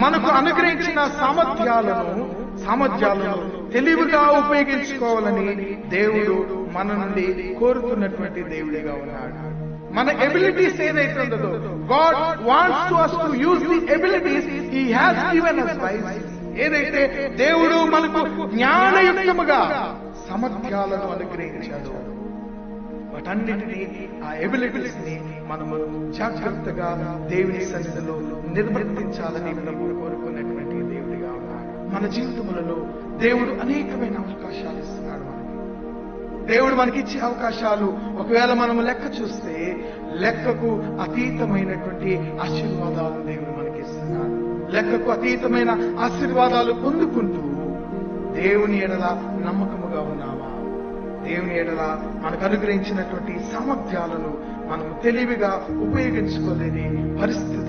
మనకు అనుగ్రహించిన సామర్థ్యాలను తెలివిగా ఉపయోగించుకోవాలని దేవుడు మన నుండి కోరుతున్నటువంటి దేవుడిగా ఉన్నాడు. మన ఎబిలిటీస్ ఏదైతే ఉందో, God wants to us to use the abilities he has given us by ఏదైతే దేవుడు మనకు జ్ఞానయుక్తముగా సామర్థ్యాలను అనుగ్రహించాడు, వాటన్నిటినీ ఆ ఎబిలిటీస్ ని మనము జాగ్రత్తగా దేవుని సన్నిధిలో నిర్వర్తించాలని ప్రభువు కోరుకున్నటువంటి దేవుడిగా ఉన్నాడు. మన జీవితములలో దేవుడు అనేకమైన అవకాశాలు ఇస్తున్నాడు. దేవుడు మనకిచ్చే అవకాశాలు ఒకవేళ మనము లెక్క చూస్తే లెక్కకు అతీతమైనటువంటి ఆశీర్వాదాలు దేవుడు మనకి ఇస్తున్నాడు. లెక్కకు అతీతమైన ఆశీర్వాదాలు పొందుకుంటూ దేవుని ఎడల నమ్మకముగా ఉన్నావా? దేవుని ఎడల మనకు అనుగ్రహించినటువంటి సామర్థ్యాలను మనము తెలివిగా ఉపయోగించుకోలేని పరిస్థితి